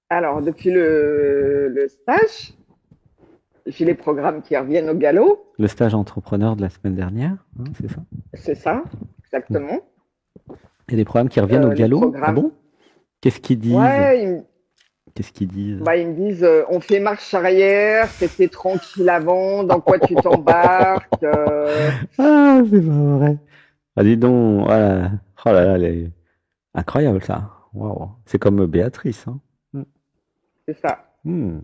Alors, depuis le stage, j'ai les programmes qui reviennent au galop. Le stage entrepreneur de la semaine dernière, hein, c'est ça? C'est ça, Mm. exactement. Il y a des programmes qui reviennent au Les galop? Ah programmes. bon? Qu'est-ce qu'ils disent? Ouais, Qu'est-ce qu'ils disent? ils me disent, on fait marche arrière, c'était tranquille avant, dans quoi tu t'embarques. Ah, c'est pas vrai. Ah, dis donc, voilà. Oh là là, elle est incroyable ça. Waouh. C'est comme Béatrice, hein. Mm. C'est ça. Hmm.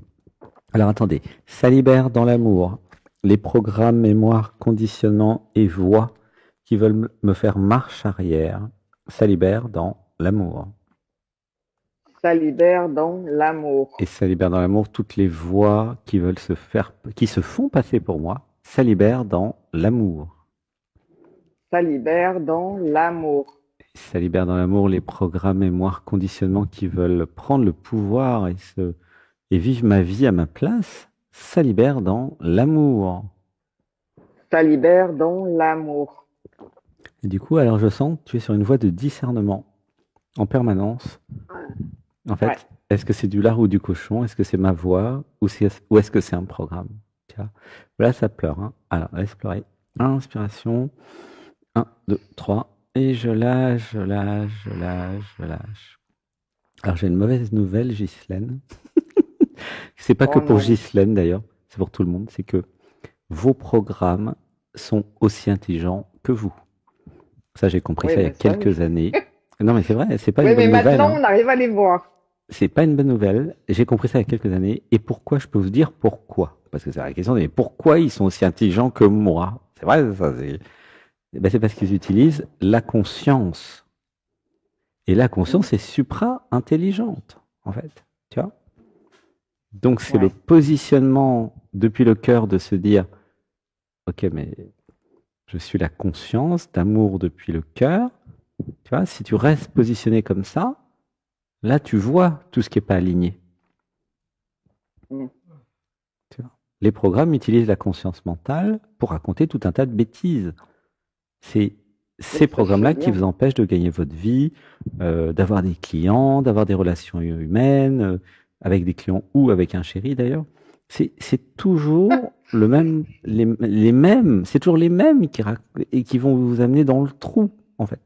Alors attendez, Salibert dans l'amour, les programmes mémoire, conditionnement et voix qui veulent me faire marche arrière. Salibert dans l'amour. Ça libère dans Et l'amour. Salibert dans l'amour, toutes les voix qui veulent se faire, qui se font passer pour moi. Salibert dans l'amour. Ça libère dans l'amour. Salibert dans l'amour, les programmes mémoire, conditionnement qui veulent prendre le pouvoir et vivre ma vie à ma place. Salibert dans l'amour. Ça libère dans l'amour. Et du coup, alors je sens que tu es sur une voie de discernement en permanence. En Ouais. fait, est-ce que c'est du lard ou du cochon? Est-ce que c'est ma voix ou est-ce que c'est un programme? Tiens, voilà, ça pleure, hein. Alors, laisse pleurer. Inspiration. Un, 2, 3. Et je lâche, je lâche, je lâche, je lâche. Alors, j'ai une mauvaise nouvelle, Ghislaine. C'est pas que Oh pour non. Ghislaine d'ailleurs, c'est pour tout le monde. C'est que vos programmes sont aussi intelligents que vous. Ça, j'ai compris Oui, ça il y a mais ça, quelques années. Non, mais c'est vrai, c'est pas une oui, mais bonne nouvelle, maintenant, hein. on arrive à les voir. C'est pas une bonne nouvelle. J'ai compris ça il y a quelques années. Et pourquoi? Je peux vous dire pourquoi. Parce que c'est la question, mais pourquoi ils sont aussi intelligents que moi? C'est vrai, ça, c'est, eh ben, c'est parce qu'ils utilisent la conscience. Et la conscience est supra-intelligente, en fait. Tu vois? Donc, c'est le Ouais. positionnement depuis le cœur de se dire, OK, mais je suis la conscience d'amour depuis le cœur. Tu vois, si tu restes positionné comme ça, là, tu vois tout ce qui est pas aligné. Mm. Tu vois. Les programmes utilisent la conscience mentale pour raconter tout un tas de bêtises. C'est Oui, ces ça, je sais programmes-là qui bien. vous empêchent de gagner votre vie, d'avoir des clients, d'avoir des relations humaines, avec des clients ou avec un chéri d'ailleurs. C'est toujours le même, les mêmes, c'est toujours les mêmes et qui vont vous amener dans le trou, en fait.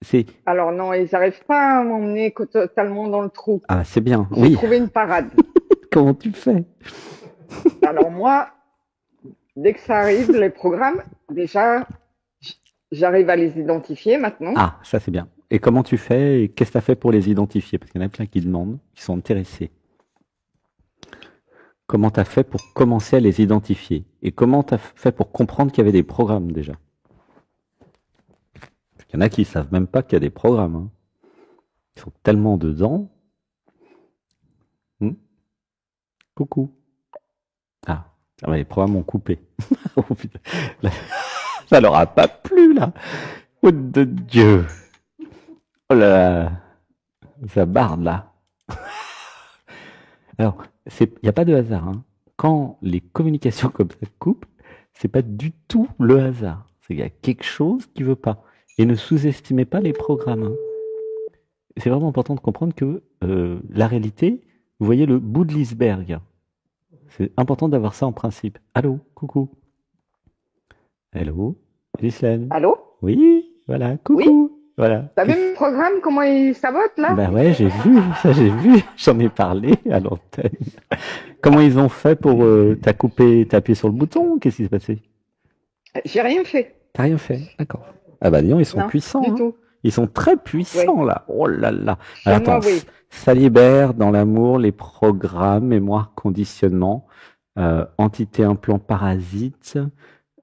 C'est, Alors non, ils n'arrivent pas à m'emmener totalement dans le trou. ah, c'est bien, J'ai oui. trouvé une parade. Comment tu fais? Alors moi, dès que ça arrive, les programmes, déjà, j'arrive à les identifier maintenant. Ah, ça c'est bien. Et comment tu fais et qu'est-ce que tu as fait pour les identifier? Parce qu'il y en a plein qui demandent, qui sont intéressés. Comment tu as fait pour commencer à les identifier? Et comment tu as fait pour comprendre qu'il y avait des programmes déjà? Parce qu'il y en a qui ne savent même pas qu'il y a des programmes, hein. Ils sont tellement dedans. Hmm. Coucou. Ah, ah ouais, les programmes ont coupé. Oh, putain. Là, ça leur a pas plu là. Oh de Dieu. Oh là là. Ça barde là. Alors, il n'y a pas de hasard, hein. Quand les communications comme ça coupent, c'est pas du tout le hasard. C'est qu'il y a quelque chose qui veut pas. Et ne sous-estimez pas les programmes, hein. C'est vraiment important de comprendre que la réalité, vous voyez le bout de l'iceberg. C'est important d'avoir ça en principe. Allô, coucou. Hello, Gislaine. Allô? Oui, voilà, Oui? coucou. Voilà. T'as vu mon programme, comment il sabote là? Ben ouais, j'ai vu, ça j'ai vu, j'en ai parlé à l'antenne. Comment ils ont fait pour t'as coupé, t'as appuyé sur le bouton? Qu'est-ce qui s'est passé? J'ai rien fait. T'as rien fait, d'accord. Ah bah disons, ils sont Non, puissants, du hein. tout. Ils sont très Oui. puissants là. Oh là là. Alors Chez attends, moi, oui. ça libère dans l'amour les programmes, mémoire, conditionnement, entité, implant, parasite,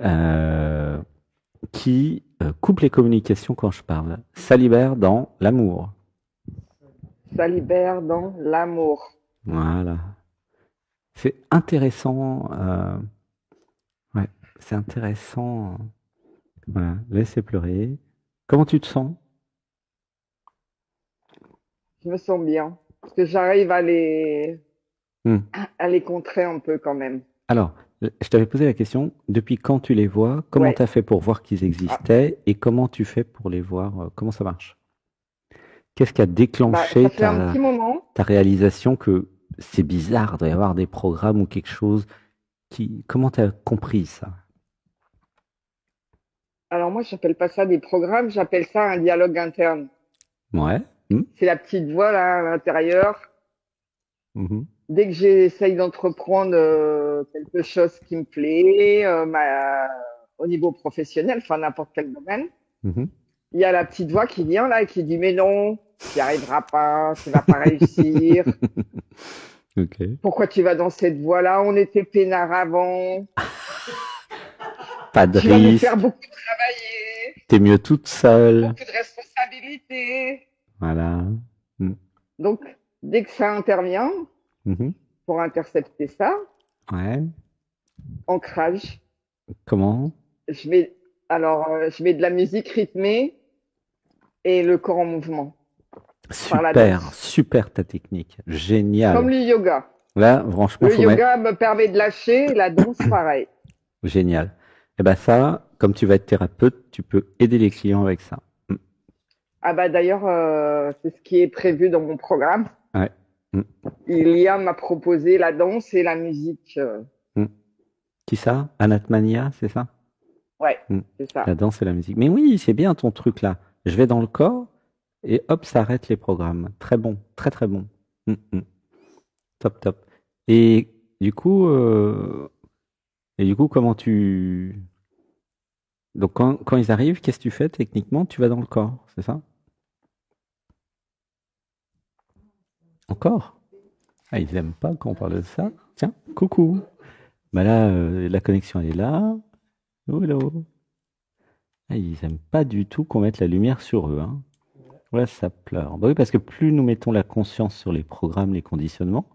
euh, qui coupe les communications quand je parle. Ça libère dans l'amour. Ça libère dans l'amour. Voilà. C'est intéressant. Ouais, c'est intéressant. Voilà, laissez pleurer. Comment tu te sens? Je me sens bien. Parce que j'arrive Hmm. à les contrer un peu quand même. Alors, je t'avais posé la question, depuis quand tu les vois? Comment Ouais. tu as fait pour voir qu'ils Ah, existaient? Et comment tu fais pour les voir? Comment ça marche? Qu'est-ce qui a bah, déclenché ça fait un ta... petit moment. ta réalisation que c'est bizarre, il doit y avoir des programmes ou quelque chose qui... Comment tu as compris ça? Alors moi, j'appelle pas ça des programmes, j'appelle ça un dialogue interne. Ouais. C'est la petite voix là à l'intérieur. Mhm. Dès que j'essaye d'entreprendre quelque chose qui me plaît, au niveau professionnel, enfin n'importe quel domaine, Mhm. il y a la petite voix qui vient là et qui dit mais non, tu n'y arriveras pas, tu vas pas réussir. Ok. Pourquoi tu vas dans cette voie-là? On était peinards avant. Pas de Tu vas nous risque, faire beaucoup travailler, t'es mieux toute seule. beaucoup de responsabilités. Voilà. Mm. Donc, dès que ça intervient, Mhm. pour intercepter ça, Ouais. ancrage. Comment? Je mets, je mets de la musique rythmée et le corps en mouvement par la Super, danse. super ta technique. Comme Génial. le yoga. Là, franchement, Le faut mettre... yoga me permet de lâcher, la danse pareil. Génial. Et ben ça, comme tu vas être thérapeute, tu peux aider les clients avec ça. Mm. Ah bah d'ailleurs, c'est ce qui est prévu dans mon programme. Ouais. Mm. Ilia m'a proposé la danse et la musique. Mm. Qui ça? Anatmania, c'est ça? Ouais, Mm. c'est ça. La danse et la musique. Mais oui, c'est bien ton truc là. Je vais dans le corps et hop, ça arrête les programmes. Très bon, très très bon. Mm, mm. Top, top. Et du coup, comment tu... Donc quand ils arrivent, qu'est-ce que tu fais techniquement? Tu vas dans le corps, c'est ça? Encore? Ah, ils aiment pas quand on parle de ça. Tiens, coucou. Bah là, la connexion elle est là. Hello. Ah, ils aiment pas du tout qu'on mette la lumière sur eux, hein. Ouais, ça pleure. Bah oui, parce que plus nous mettons la conscience sur les programmes, les conditionnements,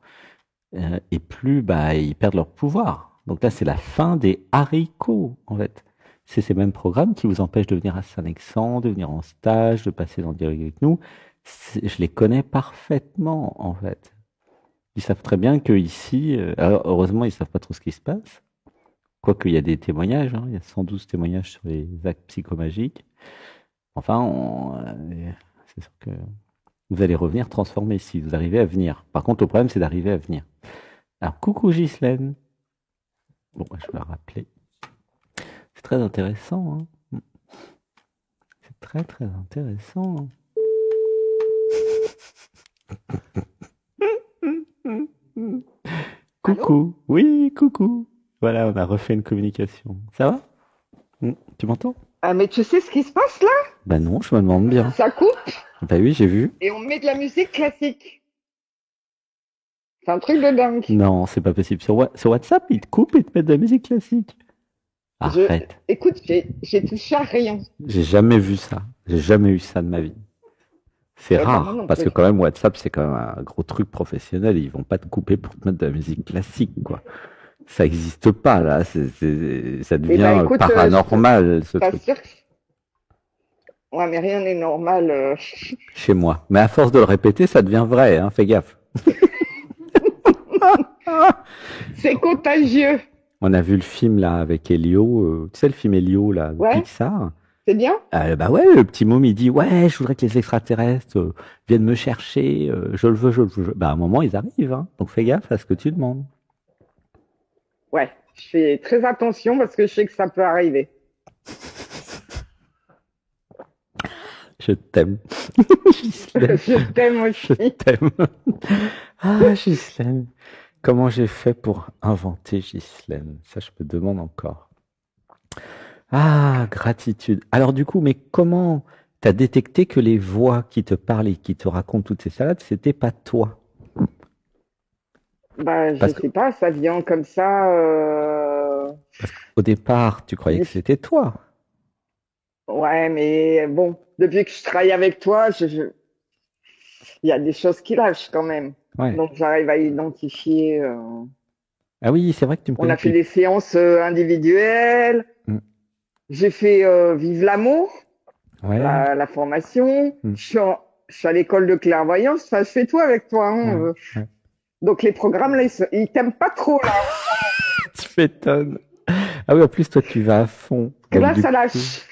et plus bah ils perdent leur pouvoir. Donc là, c'est la fin des haricots, en fait. C'est ces mêmes programmes qui vous empêchent de venir à Saint-Lexan, de venir en stage, de passer dans le dialogue avec nous. Je les connais parfaitement, en fait. Ils savent très bien que ici, alors heureusement, ils savent pas trop ce qui se passe. Quoique il y a des témoignages, hein, il y a 112 témoignages sur les actes psychomagiques. Enfin, c'est sûr que vous allez revenir transformé si vous arrivez à venir. Par contre, le problème, c'est d'arriver à venir. Alors, coucou Ghislaine. Bon, je vais la rappeler. C'est très intéressant, hein. C'est très, très intéressant. Coucou. Oui, coucou. Voilà, on a refait une communication. Ça va? Tu m'entends? Ah, mais tu sais ce qui se passe là? Bah non, je me demande bien. Ça coupe Bah oui, j'ai vu. et on met de la musique classique. C'est un truc de dingue. Non, c'est pas possible. Sur WhatsApp, ils te coupent et te mettent de la musique classique. Arrête. Écoute, j'ai touché à rien. J'ai jamais vu ça. J'ai jamais eu ça de ma vie. C'est Bah, rare, moi non parce que plus. quand même, WhatsApp, c'est quand même un gros truc professionnel. Ils vont pas te couper pour te mettre de la musique classique, quoi. Ça existe pas, là. Ça Eh ben, devient écoute, paranormal, ce je truc, t'assure que... Ouais, mais rien n'est normal. chez moi. Mais à force de le répéter, ça devient vrai, hein. Fais gaffe. C'est contagieux. On a vu le film, là, avec Elio. Tu sais, le film Elio, là, de Ouais, Pixar. c'est bien. Bah ouais, le petit môme, il dit, ouais, je voudrais que les extraterrestres viennent me chercher. Je le veux, je le veux. Bah, à un moment, ils arrivent, hein. Donc, fais gaffe à ce que tu demandes. Ouais, je fais très attention parce que je sais que ça peut arriver. Je t'aime. Ghislaine, Je t'aime je aussi. t'aime. Ah, Ghislaine. Comment j'ai fait pour inventer Ghislaine? Ça, je me demande encore. Ah, gratitude. Alors, du coup, mais comment t'as détecté que les voix qui te parlent et qui te racontent toutes ces salades, c'était pas toi? Bah, je Parce que, sais pas, ça vient comme ça. au départ, tu croyais que c'était toi. Ouais, mais bon, depuis que je travaille avec toi, il y a des choses qui lâchent quand même. Ouais. Donc j'arrive à identifier. Ah oui, c'est vrai que tu me On connais a fait plus. des séances individuelles. Mm. J'ai fait Vive l'amour, Ouais. la formation. Mm. Je suis à l'école de clairvoyance. Enfin, je fais tout avec toi. Hein. Ouais. Ouais. Donc les programmes là, ils t'aiment pas trop là. Tu m'étonnes. Ah oui, en plus, toi, tu vas à fond. Parce que Donc, là, du ça coup, lâche.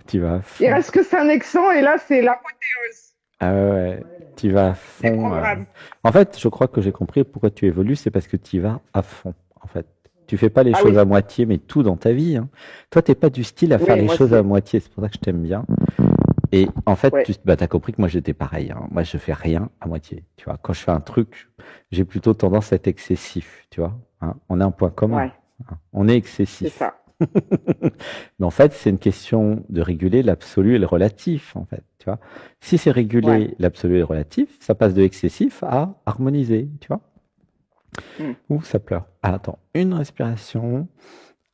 tu vas à Il fond. reste que Saint-Nexan et là, c'est l'apothéose. Ah ouais, ouais. Tu vas à des fond. programmes. En fait, je crois que j'ai compris pourquoi tu évolues, c'est parce que tu y vas à fond, en fait. Tu fais pas les Ah choses à oui, moitié, mais tout dans ta vie, hein. Toi, t'es pas du style à faire oui, les moi choses à c'est, moitié, c'est pour ça que je t'aime bien. Et en fait, ouais, bah, t'as compris que moi j'étais pareil, hein. Moi, je fais rien à moitié. Tu vois, quand je fais un truc, j'ai plutôt tendance à être excessif. Tu vois, hein. On a un point commun, ouais, hein. On est c'est excessif. ça. Mais en fait, c'est une question de réguler l'absolu et le relatif, en fait. Tu vois, si c'est Ouais. réguler l'absolu et le relatif, ça passe de excessif à harmoniser. Tu vois, Hmm. ou ça pleure. Ah, attends, une respiration.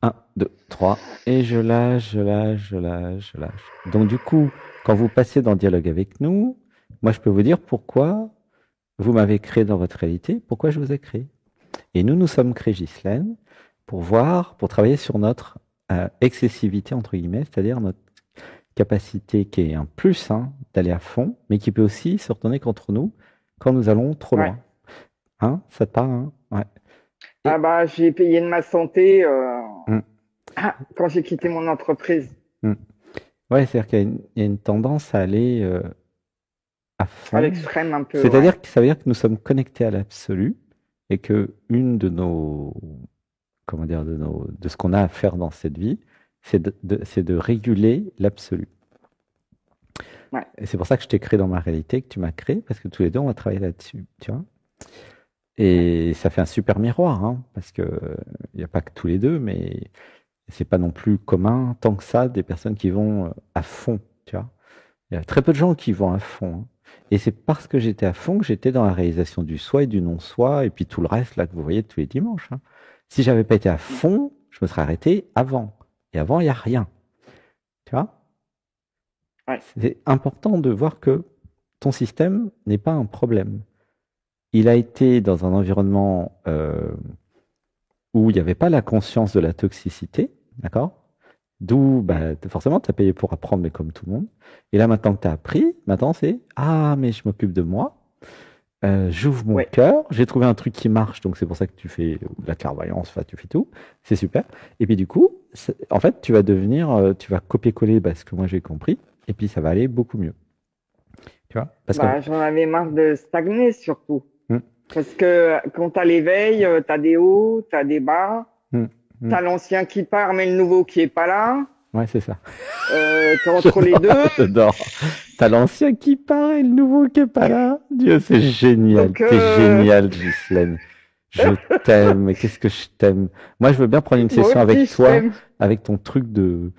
Un, 2, 3. Et je lâche, je lâche, je lâche, je lâche. Donc du coup, quand vous passez dans le dialogue avec nous, moi je peux vous dire pourquoi vous m'avez créé dans votre réalité, pourquoi je vous ai créé. Et nous, nous sommes créés, Ghislaine, pour voir, pour travailler sur notre excessivité, entre guillemets, c'est-à-dire notre capacité qui est un plus, hein, d'aller à fond, mais qui peut aussi se retourner contre nous quand nous allons trop Ouais. loin. Hein, ça te parle, hein? Ouais. Ah Et, bah, j'ai payé de ma santé hum, quand j'ai quitté mon entreprise hum. Ouais, c'est-à-dire qu'il y a une tendance à aller à à fond. l'extrême un peu, ouais. C'est-à-dire que ça veut dire que nous sommes connectés à l'absolu et que une de nos, comment dire, de ce qu'on a à faire dans cette vie, c'est de réguler l'absolu. Ouais. Et c'est pour ça que je t'ai créé dans ma réalité, que tu m'as créé, parce que tous les deux, on va travailler là-dessus, tu vois. Et ça fait un super miroir, hein, parce que il n'y a pas que tous les deux, mais c'est pas non plus commun tant que ça des personnes qui vont à fond, tu vois. Il y a très peu de gens qui vont à fond, hein. Et c'est parce que j'étais à fond que j'étais dans la réalisation du soi et du non-soi, et puis tout le reste là que vous voyez tous les dimanches, hein. Si j'avais pas été à fond, je me serais arrêté avant. Et avant, il n'y a rien. Tu vois? Ouais. C'est important de voir que ton système n'est pas un problème. Il a été dans un environnement où il n'y avait pas la conscience de la toxicité, d'accord? D'où, Hmm. bah, forcément, tu as payé pour apprendre, mais comme tout le monde. Et là, maintenant que tu as appris, maintenant c'est, ah, mais je m'occupe de moi. J'ouvre mon Ouais. cœur, j'ai trouvé un truc qui marche, donc c'est pour ça que tu fais la clairvoyance, enfin tu fais tout, c'est super. Et puis du coup, en fait, tu vas devenir, tu vas copier-coller ce que moi j'ai compris, et puis ça va aller beaucoup mieux. Tu vois? Parce que Bah, j'en avais marre de stagner surtout. hum, Parce que quand t'as l'éveil, t'as des hauts, t'as des bas, hum, hum. t'as l'ancien qui part, mais le nouveau qui est pas là. Ouais, c'est ça. T'es entre les J'adore, deux. j'adore. T'as l'ancien qui part et le nouveau qui est pas là. Dieu, c'est génial. Donc, T'es génial, Ghislaine. Je t'aime. Mais qu'est-ce que je t'aime. Moi, je veux bien prendre une moi session aussi, avec je toi, t'aime. avec ton truc de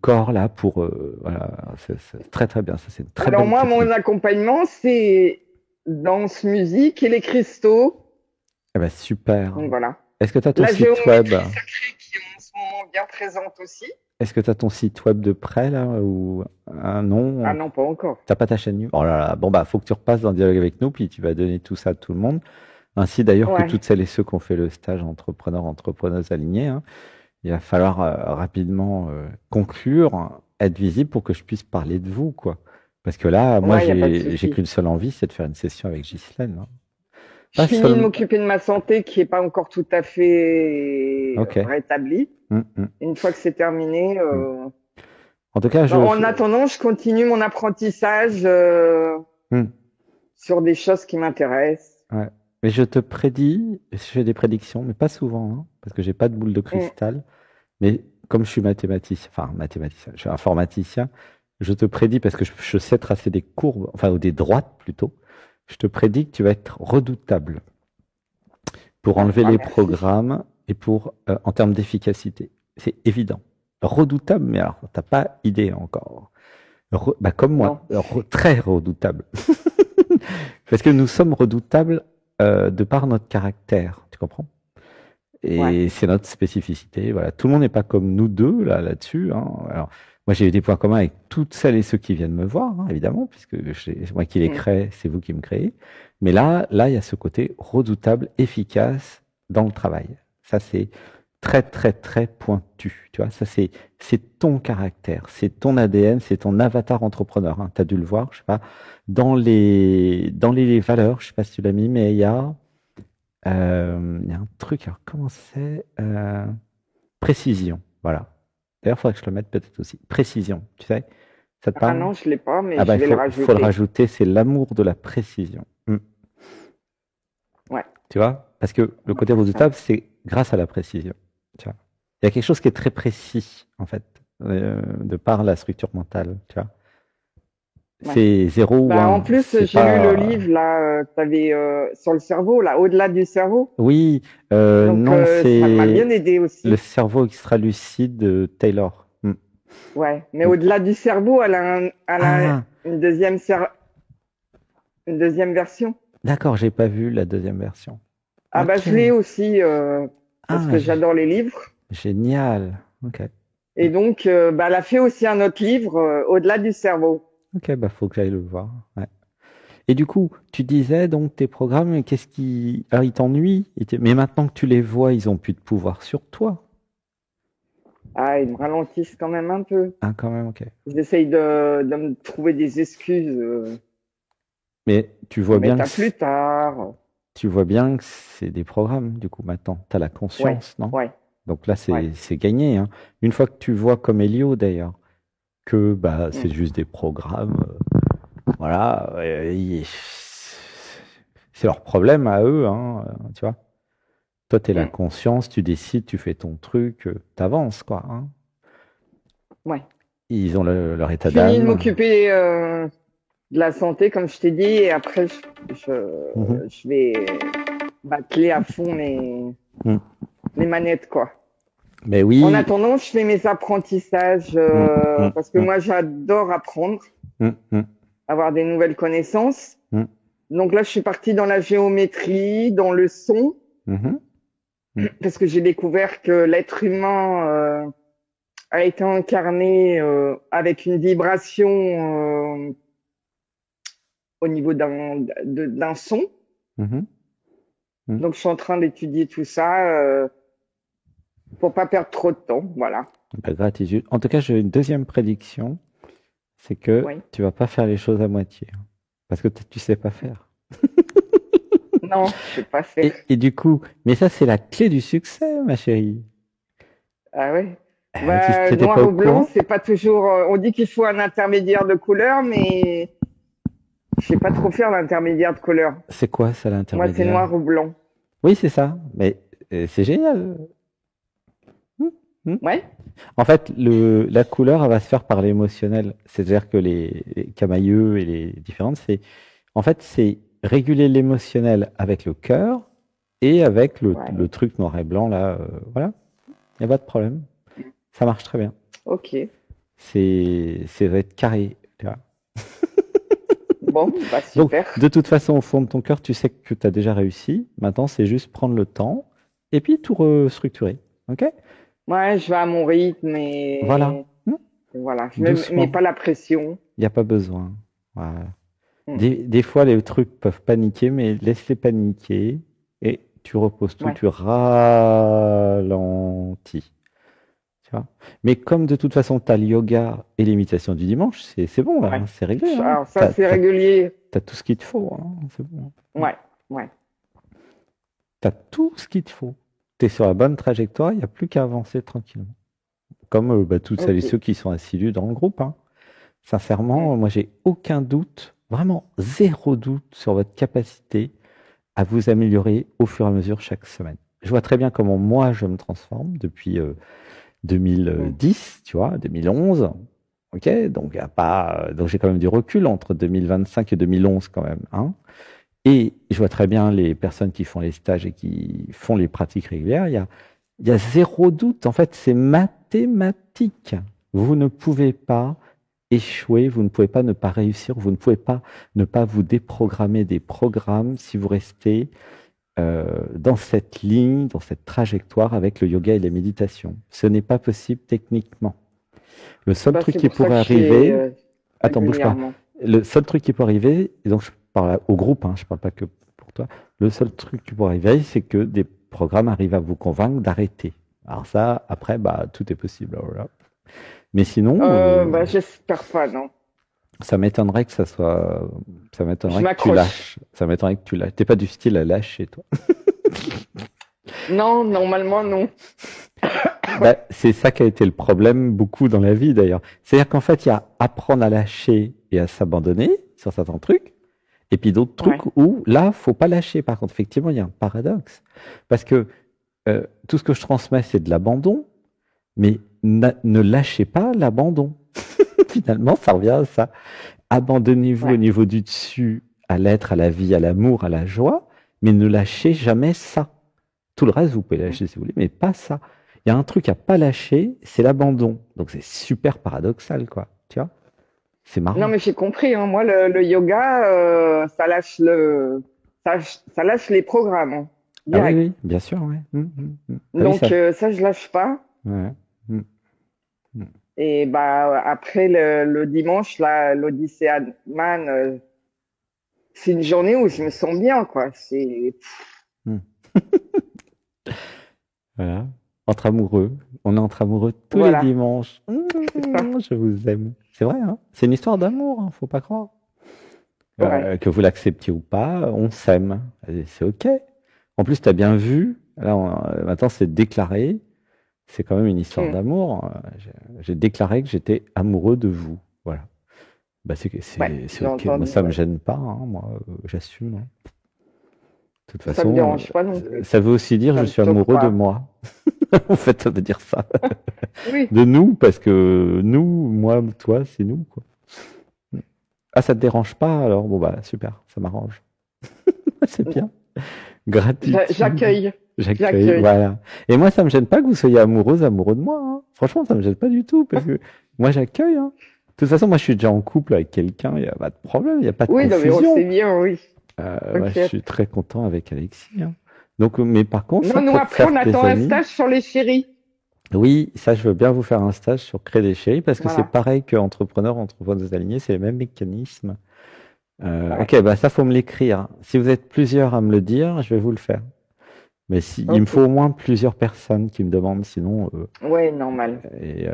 corps là pour voilà. C'est très très bien. Ça, c'est une très Alors belle moi, mon technique. accompagnement, c'est danse, musique et les cristaux. Eh ben, super. Donc voilà. Est-ce que tu as ton La site web? géométrie sacrée qui est en ce moment bien présente aussi. Est-ce que tu as ton site web de près là ou un Ah nom? non, pas encore. T'as pas ta chaîne YouTube? Oh là là. Bon bah, faut que tu repasses dans le dialogue avec nous, puis tu vas donner tout ça à tout le monde. Ainsi d'ailleurs que Ouais. toutes celles et ceux qui ont fait le stage entrepreneur, entrepreneuse alignée, hein. Il va falloir rapidement conclure, hein, être visible pour que je puisse parler de vous, quoi. Parce que là, moi, Ouais, y a pas de j'ai souci. qu'une seule envie, c'est de faire une session avec Ghislaine, hein. Je Pas finis de seulement. m'occuper de ma santé qui est pas encore tout à fait Ok. rétablie. Mm, mm, Une fois que c'est terminé, mm. En tout cas, en attendant, je continue mon apprentissage mm, sur des choses qui m'intéressent. ouais. Mais je te prédis, je fais des prédictions, mais pas souvent, hein, parce que j'ai pas de boule de Mm, cristal. Mais comme je suis mathématicien, enfin mathématicien, je suis informaticien, je te prédis, parce que je sais tracer des courbes, enfin, ou des droites plutôt, je te prédis que tu vas être redoutable pour enlever bah, les merci. programmes et pour, en termes d'efficacité. C'est évident. Redoutable, mais alors, t'as pas idée encore. Bah, comme Non. moi, très redoutable. Parce que nous sommes redoutables de par notre caractère, tu comprends? Ouais. Et c'est notre spécificité. Voilà, tout le monde n'est pas comme nous deux là-dessus, hein. Alors, moi, j'ai eu des points communs avec toutes celles et ceux qui viennent me voir, hein, évidemment, puisque c'est moi qui les Mm. crée, c'est vous qui me créez. Mais là, il y a ce côté redoutable, efficace dans le travail. Ça, c'est très, très, très pointu. Tu vois, ça, c'est ton caractère, c'est ton ADN, c'est ton avatar entrepreneur, hein. Tu as dû le voir, je sais pas, dans les valeurs, je sais pas si tu l'as mis, mais il y a un truc, alors comment c'est précision, voilà. D'ailleurs, il faudrait que je le mette peut-être aussi. Précision, tu sais. Ça te Ah parle? non, je l'ai pas, mais Ah bah, je vais le faut le rajouter. rajouter, c'est l'amour de la précision. Ouais, Tu vois? Parce que le côté ça. redoutable, c'est grâce à la précision. Tu vois? Il y a quelque chose qui est très précis, en fait, de par la structure mentale. Tu vois? Ouais. C'est 0 ou Bah, en 1. plus, C'est j'ai lu le pas. livre là, que t'avais sur le cerveau, là, au-delà du cerveau. Oui, Donc, non, ça m'a bien c'est aidé le aussi. cerveau extra-lucide de Taylor. Ouais. Mais Mm. au-delà du cerveau, elle a Ah, une deuxième version. d'accord, j'ai pas vu la deuxième version. Ah bah, Ok. je l'ai aussi parce Ah, que j'adore les livres. génial. Ok. Et donc, bah, elle a fait aussi un autre livre, au-delà du cerveau. Ok, bah faut que j'aille le voir. Ouais. Et du coup, tu disais donc tes programmes, qu'est-ce qui... Alors, ils t'ennuient, mais maintenant que tu les vois, ils ont plus de pouvoir sur toi. Ah, ils me ralentissent quand même un peu. Ah, quand même, ok. J'essaye de me trouver des excuses Mais pour mettre à plus tard. tu vois bien que c'est des programmes, du coup, maintenant. Tu as la Ouais, conscience, non? ouais, Donc là, ouais. c'est gagné, hein. Une fois que tu vois comme Elio, d'ailleurs, que bah, c'est Mm, juste des programmes, voilà, c'est leur problème à eux, hein, tu vois. Toi, tu es la mm, conscience, tu décides, tu fais ton truc, t'avances, quoi, hein. ouais. Ils ont leur état Je finis de d'âme. m'occuper de la santé, comme je t'ai dit, et après, Mhm. je vais bâcler à fond Mm. les manettes, quoi. Mais En oui. attendant, je fais mes apprentissages Mm, mm, parce que mm, moi, j'adore apprendre, mm, mm, avoir des nouvelles connaissances. mm, Donc là, je suis partie dans la géométrie, dans le son, mhm, mm. parce que j'ai découvert que l'être humain a été incarné avec une vibration au niveau d'un son. Mhm, mm. Donc, je suis en train d'étudier tout ça pour pas perdre trop de temps. Voilà. La gratitude. En tout cas, j'ai une deuxième prédiction, c'est que Oui. tu vas pas faire les choses à moitié, hein, parce que tu sais pas faire. Non, je sais pas faire. Et du coup, mais ça, c'est la clé du succès, ma chérie. Ah ouais. Tu Bah, t'étais pas noir au ou blanc, courant? c'est pas toujours. On dit qu'il faut un intermédiaire de couleur, mais je sais pas trop faire l'intermédiaire de couleur. C'est quoi ça, Moi, c'est l'intermédiaire? noir ou blanc. Oui, c'est ça. Mais c'est génial. Hmm, hmm. Ouais. En fait, la couleur, elle va se faire par l'émotionnel. C'est-à-dire que les camailleux et les différentes, en fait, c'est réguler l'émotionnel avec le cœur et avec le Ouais. truc noir et blanc, là. Voilà, il n'y a pas de problème. Ça marche très bien. Ok. Ça va être carré, tu vois. Bon, bah Donc, super. de toute façon, au fond de ton cœur, tu sais que tu as déjà réussi. Maintenant, c'est juste prendre le temps et puis tout restructurer. OK? Ouais, je vais à mon rythme Voilà. Hmm. et voilà. Je me mets Doucement. pas la pression. Il n'y a pas besoin. Voilà. Mm. Des fois, les trucs peuvent paniquer, mais laisse-les paniquer et tu reposes tout, Ouais. tu ralentis. Tu vois? Mais comme de toute façon, tu as le yoga et l'imitation du dimanche, c'est bon là, Ouais. hein, c'est réglé. Hein. Alors ça, c'est régulier. T'as tout ce qu'il te faut. Hein, c'est bon. Ouais. Ouais. Tu as tout ce qu'il te faut. Tu es sur la bonne trajectoire, il n'y a plus qu'à avancer tranquillement. Comme bah, toutes celles et Ok. ceux qui sont assidus dans le groupe. Hein. Mm. Sincèrement, moi, j'ai aucun doute, vraiment zéro doute sur votre capacité à vous améliorer au fur et à mesure chaque semaine. Je vois très bien comment moi, je me transforme depuis Mm. 2010, tu vois, 2011. Ok, donc, y a pas, donc j'ai quand même du recul entre 2025 et 2011 quand même. Hein. Et je vois très bien les personnes qui font les stages et qui font les pratiques régulières. Il y a zéro doute. En fait, c'est mathématique. Vous ne pouvez pas échouer, vous ne pouvez pas ne pas réussir, vous ne pouvez pas ne pas vous déprogrammer des programmes si vous restez dans cette ligne, dans cette trajectoire avec le yoga et la méditation. Ce n'est pas possible techniquement. Le seul Bah, truc c'est qui pour ça que pourrait je fais arriver, attends, bouge pas. régulièrement. Le seul truc qui peut arriver, et donc je parle au groupe, hein, je parle pas que pour toi, le seul truc qui pourrait arriver, c'est que des programmes arrivent à vous convaincre d'arrêter. Alors ça, après, bah, tout est possible. Voilà. Mais sinon, Bah, j'espère pas, non. ça m'étonnerait que ça soit, ça Je m'étonnerait que tu m'accroche. lâches. Ça m'étonnerait que tu lâches. T'es pas du style à lâcher, toi. Non, normalement, non. Bah, c'est ça qui a été le problème beaucoup dans la vie d'ailleurs. C'est-à-dire qu'en fait, il y a apprendre à lâcher et à s'abandonner sur certains trucs, et puis d'autres Ouais. trucs où là, faut pas lâcher. Par contre, effectivement, il y a un paradoxe. Parce que tout ce que je transmets, c'est de l'abandon, mais ne lâchez pas l'abandon. Finalement, ça revient à ça. Abandonnez-vous au Ouais. niveau du dessus, à l'être, à la vie, à l'amour, à la joie, mais ne lâchez jamais ça. Tout le reste, vous pouvez lâcher si vous voulez, mais pas ça. Il y a un truc à pas lâcher, c'est l'abandon. Donc c'est super paradoxal, quoi. Tu vois? C'est Non, marrant. mais j'ai compris, hein. Moi, le yoga, ça lâche les programmes, hein, Ah oui, direct. oui, bien sûr, ouais. Ah oui, Donc, ça, je lâche pas. ouais. Mm, mm. Et bah, après, le dimanche, là, l'Odyssée Man, c'est une journée où je me sens bien, quoi. Mm. Voilà. Entre amoureux. On est entre amoureux tous les Voilà, dimanches. c'est ça. Je vous aime. C'est vrai, hein? C'est une histoire d'amour, hein, faut pas croire. Ouais. Que vous l'acceptiez ou pas, on s'aime. Et c'est OK. En plus, tu as bien vu, là, maintenant c'est déclaré, c'est quand même une histoire Hmm. d'amour. J'ai déclaré que j'étais amoureux de vous. Voilà. Bah, Ouais, c'est j'ai OK. Moi, entendu, ça me ouais. gêne pas, hein, moi, j'assume, hein. De toute Ça me façon, dérange pas non plus. ça veut aussi dire Ça je me suis choque amoureux de pas. moi. En fait, ça veut dire ça. Oui. De nous, parce que nous, moi, toi, c'est nous, quoi. Ah, ça te dérange pas? Alors, bon, bah, super, ça m'arrange. C'est bien. Gratitude. J'accueille. J'accueille, J'accueille. voilà. Et moi, ça me gêne pas que vous soyez amoureuse, amoureux de moi, hein. Franchement, ça me gêne pas du tout, parce que moi, j'accueille, hein. De toute façon, moi, je suis déjà en couple avec quelqu'un, il n'y a pas de problème, il n'y a pas de Oui, non, mais on confusion. sait bien, oui. Moi, je T'inquiète. suis très content avec Alexis, hein. Donc, mais par contre, Non, ça, nous, pour après, faire on attend des un amis, stage sur les chéris. oui, ça, je veux bien vous faire un stage sur Créer des chéris, parce que c'est Voilà. pareil que entrepreneurs alignés, c'est les mêmes mécanismes. Ouais. Ok, bah ça, faut me l'écrire. Si vous êtes plusieurs à me le dire, je vais vous le faire. Mais si, il me faut Ok. au moins plusieurs personnes qui me demandent, sinon. Ouais, normal. Et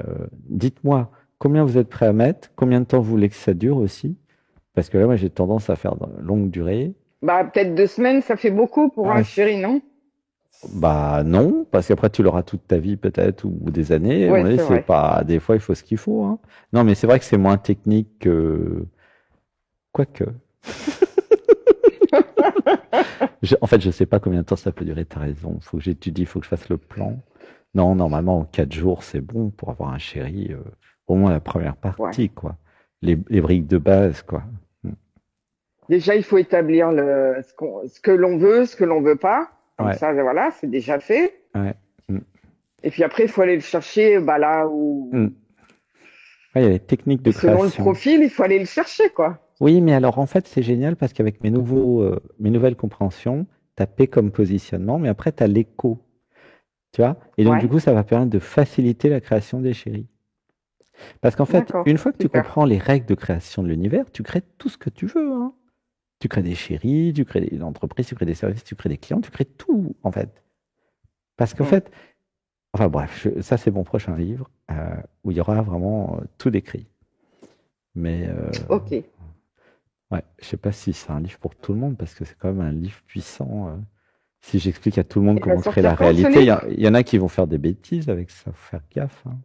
dites-moi combien vous êtes prêt à mettre, combien de temps vous voulez que ça dure aussi, parce que là, moi, j'ai tendance à faire de longue durée. Bah, peut-être 2 semaines, ça fait beaucoup pour un Ah, chéri, non? bah non, parce qu'après tu l'auras toute ta vie peut-être ou des années. À mon Ouais, avis, c'est c'est vrai. pas. Des fois, il faut ce qu'il faut, hein. Non, mais c'est vrai que c'est moins technique que. Quoique. En fait, je sais pas combien de temps ça peut durer. T'as raison. Faut que j'étudie, faut que je fasse le plan. Non, normalement, en 4 jours, c'est bon pour avoir un chéri. Au moins la première Ouais. partie, quoi. Les briques de base, quoi. Déjà, il faut établir ce que l'on veut, ce que l'on veut pas. Comme Ouais, ça, voilà, c'est déjà fait. ouais. Mm, Et puis après, il faut aller le chercher, bah, là où, mm. Ouais, il y a les techniques de selon le création. profil, il faut aller le chercher, quoi. Oui, mais alors en fait, c'est génial parce qu'avec mes nouvelles compréhensions, tu as P comme positionnement, mais après, tu as l'écho. Tu vois? Et donc, du Ouais. coup, ça va permettre de faciliter la création des chéris. Parce qu'en fait, D'accord. une fois que tu Super. comprends les règles de création de l'univers, tu crées tout ce que tu veux, hein. Tu crées des chéris, tu crées des entreprises, tu crées des services, tu crées des clients, tu crées tout, en fait. Parce qu'en Hmm. fait, enfin bref, ça, c'est mon prochain livre où il y aura vraiment tout décrit. Mais Ok. ouais, je sais pas si c'est un livre pour tout le monde parce que c'est quand même un livre puissant. Si j'explique à tout le monde Il va comment créer la sortir quand, ce réalité, livre? il y en a qui vont faire des bêtises avec ça, faut faire gaffe, hein,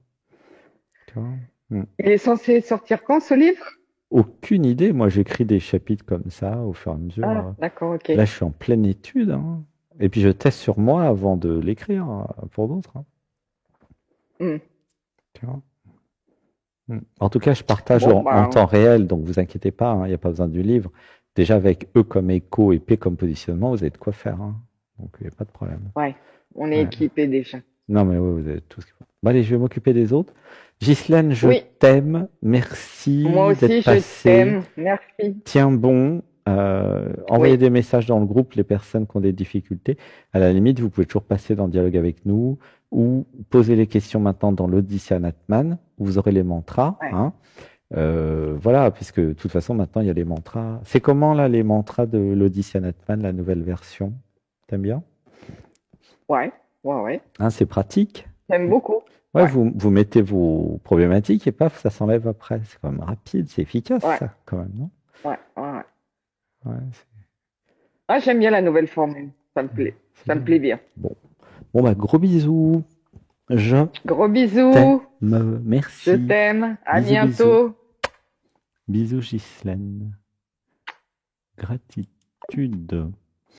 tu vois. Mm. Il est censé sortir quand, ce livre? Aucune idée. Moi, j'écris des chapitres comme ça au fur et à mesure. Ah, d'accord, ok. Là, je suis en pleine étude, hein. Et puis, je teste sur moi avant de l'écrire pour d'autres, hein, Hmm. tu vois. Mm. En tout cas, je partage Bon, en bah, temps réel, donc vous inquiétez pas, hein, il n'y a pas besoin du livre. Déjà, avec E comme écho et P comme positionnement, vous avez de quoi faire, hein. Donc, il n'y a pas de problème. ouais. On est Ouais. équipé déjà. Non, mais oui, vous avez tout ce qu'il faut. Bon, allez, je vais m'occuper des autres. Ghislaine, je Oui. t'aime. Moi Merci d'être aussi, je passée. t'aime. Merci. Tiens bon. Envoyez Oui. des messages dans le groupe, les personnes qui ont des difficultés. À la limite, vous pouvez toujours passer dans le dialogue avec nous ou poser les questions maintenant dans l'Odyssée Atman, où vous aurez les mantras, Ouais. hein. Voilà, puisque de toute façon, maintenant, il y a les mantras. C'est comment, là, les mantras de l'Odyssée Atman, la nouvelle version? T'aimes bien? Ouais. Ouais, ouais. Hein, c'est pratique. J'aime beaucoup. Ouais, Ouais. vous mettez vos problématiques et paf, ça s'enlève après. C'est quand même rapide, c'est efficace, Ouais. ça, quand même, non? Ouais. Ouais. Ouais. Ouais, Ah, j'aime bien la nouvelle formule. Ça me plaît. c'est Ça me bien. plaît bien. Bon. Bon, bah, gros bisous. Je Gros bisous. t'aime. Merci. Je t'aime. À Bisous, bientôt. Bisous, Ghislaine. Gratitude.